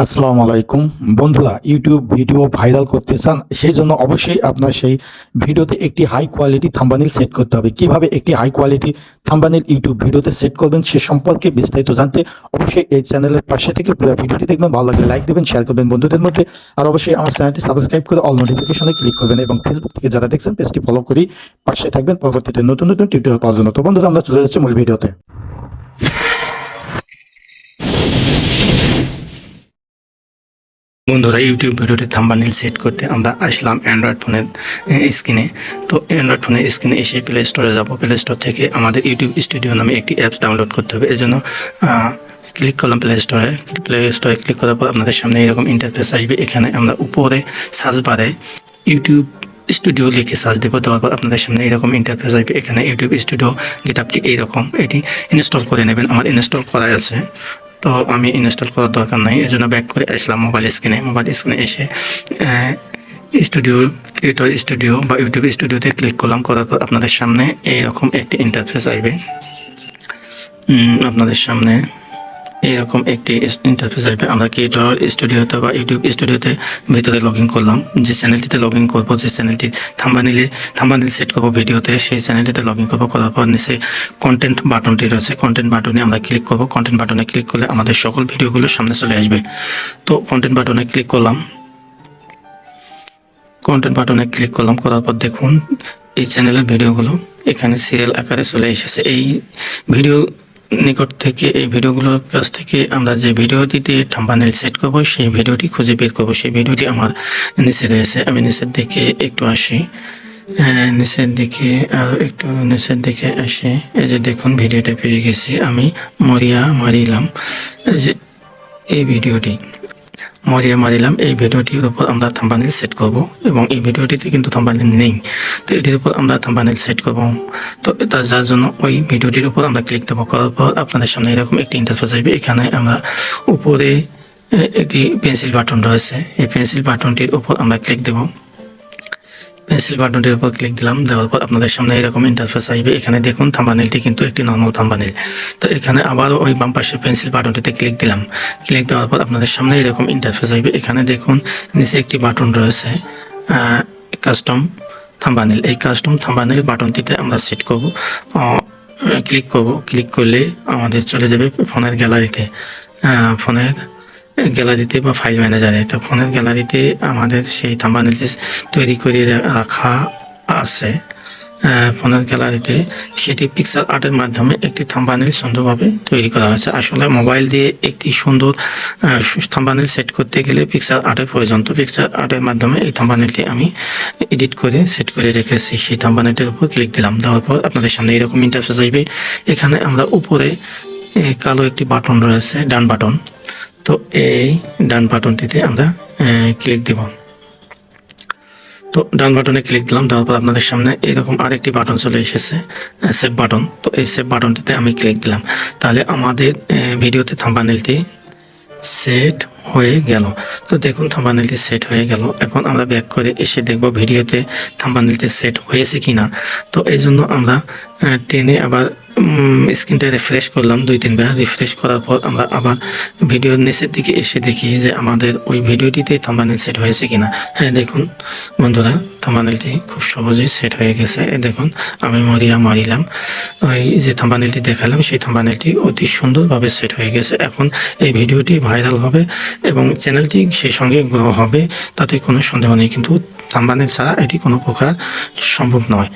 আসসালামু আলাইকুম বন্ধুরা, ইউটিউব ভিডিও ভাইরাল করতে চান, সেই জন্য অবশ্যই আপনার সেই ভিডিওতে একটি হাই কোয়ালিটি থাম্বনেল সেট করতে হবে। কিভাবে একটি হাই কোয়ালিটি থাম্বনেল ইউটিউব ভিডিওতে সেট করবেন সে সম্পর্কে বিস্তারিত জানতে অবশ্যই এই চ্যানেলের পাশে থেকে পুরো ভিডিওটি দেখবেন। ভালো লাগলে লাইক দেবেন, শেয়ার করবেন বন্ধুদের মধ্যে। আর অবশ্যই আমার চ্যানেলটি সাবস্ক্রাইব করে অল নোটিফিকেশনে ক্লিক করবেন এবং ফেসবুক থেকে যারা দেখছেন পেজটি ফলো করেই পাশে থাকবেন পরবর্তীতে নতুন নতুন টিউটোরিয়াল পাওয়ার জন্য। তো বন্ধুরা, আমরা চলে যাচ্ছি মূল ভিডিওতে। বন্ধুরা, ইউটিউব ভিডিওতে থাম্বনেল সেট করতে আমরা আসলাম অ্যান্ড্রয়েড ফোনের স্ক্রিনে। তো অ্যান্ড্রয়েড ফোনের স্ক্রিনে এসে প্লে স্টোরে যাব। প্লে স্টোর থেকে আমাদের ইউটিউব স্টুডিও নামে একটি অ্যাপস ডাউনলোড করতে হবে। এর জন্য ক্লিক করলাম প্লে স্টোরে ক্লিক করার পর আপনাদের সামনে এরকম ইন্টারফেস আসবে। এখানে আমরা উপরে সার্চ বারে ইউটিউব স্টুডিও লিখে সার্চ দেবো। দেওয়ার পর আপনাদের সামনে এরকম ইন্টারফেস আসবে। এখানে ইউটিউব স্টুডিও গেটআপটি এইরকম, এটি ইনস্টল করে নেবেন। আমার ইনস্টল করা আছে, তো আমি ইনস্টল করার দরকার নাই, এর জন্য ব্যাক করে আসলাম মোবাইল স্ক্রিনে এসে স্টুডিও ক্রিয়েটর স্টুডিও বা ইউটিউব স্টুডিওতে ক্লিক করলাম। করার পর আপনাদের সামনে এইরকম একটি ইন্টারফেস আসবে। আমরা ক্রিয়েটর স্টুডিওতে বা ইউটিউব স্টুডিওতে ভিতরে লগ ইন করলাম। যে চ্যানেলটিতে লগ ইন করবো, যে চ্যানেলটি থাম্বনেল সেট করবো ভিডিওতে, সেই চ্যানেলটিতে লগ ইন করবো। করার পর নিচে কন্টেন্ট বাটনটি রয়েছে, কন্টেন্ট বাটনে আমরা ক্লিক করবো। কন্টেন্ট বাটনে ক্লিক করলে আমাদের সকল ভিডিওগুলো সামনে চলে আসবে। তো কন্টেন্ট বাটনে ক্লিক করলাম। করার পর দেখুন এই চ্যানেলের ভিডিওগুলো এখানে সিরিয়াল আকারে চলে এসেছে। এই ভিডিও নিকট থেকে এই ভিডিওগুলোর কাছ থেকে আমরা যে ভিডিওটিতে থাম্বনেল সেট করব সেই ভিডিওটি খুঁজে বের করব। সেই ভিডিওটি আমার নিচে রয়েছে। আমি নিচের দিকে একটু আসি, নিচের দিকে আসে এই যে দেখুন ভিডিওটা পেয়ে গেছি। আমি মারিলাম যে এই ভিডিওটি এই ভিডিওটির উপর আমরা থাম্বনেল সেট করব এবং এই ভিডিওটিতে কিন্তু থাম্বনেল নেই, তো এটির উপর আমরা থাম্বনেল সেট করব। তো যার জন্য ওই ভিডিওটির উপর আমরা ক্লিক দেবো। করার পর আপনাদের সামনে এরকম একটি ইন্টারফেস আসবে। এখানে আমরা উপরে একটি পেন্সিল বাটন রয়েছে, এই পেন্সিল বাটনটির উপর আমরা ক্লিক দেবো। দেওয়ার পর আপনাদের সামনে এরকম ইন্টারফেস আসবে। এখানে দেখুন থাম্বনেলটি কিন্তু একটি নর্মাল থাম্বনেল। তো এখানে আবার ওই বাম পাশে পেন্সিল বাটনটিতে ক্লিক দেওয়ার পর আপনাদের সামনে এরকম ইন্টারফেস আসবে। এখানে দেখুন নিচে একটি বাটন রয়েছে কাস্টম থাম্বনেল। এই কাস্টম থাম্বনেল বাটনটিতে আমরা সেট করব। ক্লিক করলে আমাদের চলে যাবে ফোনের গ্যালারিতে বা ফাইল ম্যানেজারে। তো ফোনের গ্যালারিতে আমাদের সেই থাম্বনেলটি তৈরি করে রাখা আছে। ফোনের গ্যালারিতে সেটি পিকচার আর্টের মাধ্যমে একটি থাম্বনেল সুন্দরভাবে তৈরি করা হয়েছে। আসলে মোবাইল দিয়ে একটি সুন্দর থাম্বনেল সেট করতে গেলে পিকচার আর্টের প্রয়োজন। তো পিকচার আর্টের মাধ্যমে এই থাম্বনেলটি আমি এডিট করে সেট করে রেখেছি। সেই থাম্বনেলটির উপর ক্লিক দিলাম। দেওয়ার পর আপনাদের সামনে এরকম ইন্টারফেস আসবে। এখানে আমরা উপরে কালো একটি বাটন রয়েছে, ডান বাটন। তো এই ডান বাটনটিতে আমরা ক্লিক দেব। তো ডান বাটনে ক্লিক দিলাম। দেওয়ার পর আপনাদের সামনে এরকম আরেকটি বাটন চলে এসেছে, সেভ বাটন। তো এই সেভ বাটনটিতে আমি ক্লিক দিলাম। তাহলে আমাদের ভিডিওতে থাম্বনেলটি সেট হয়ে গেল। তো দেখুন থাম্বনেলটি সেট হয়ে গেল। এখন আমরা ব্যাক করে এসে দেখব ভিডিওতে থাম্বনেলটি সেট হয়েছে কিনা। তো এই জন্য আমরা টেনে আবার স্ক্রিনটা রিফ্রেশ করলাম 2-3 বার। রিফ্রেশ করার পর আমরা আবার ভিডিওর নিচের দিকে এসে দেখি যে আমাদের ওই ভিডিওটিতে থাম্বনেল সেট হয়েছে কিনা। হ্যাঁ, দেখুন বন্ধুরা, থাম্বনেলটি খুব সহজেই সেট হয়ে গেছে। দেখুন আমি মারিলাম, ওই যে থাম্বনেলটি দেখালাম সেই থাম্বনেলটি অতি সুন্দরভাবে সেট হয়ে গেছে। এখন এই ভিডিওটি ভাইরাল হবে এবং চ্যানেলটি সেই সঙ্গে গ্রো হবে, তাতে কোনো সন্দেহ নেই। কিন্তু থাম্বনেল ছাড়া এটি কোনো প্রকার সম্ভব নয়।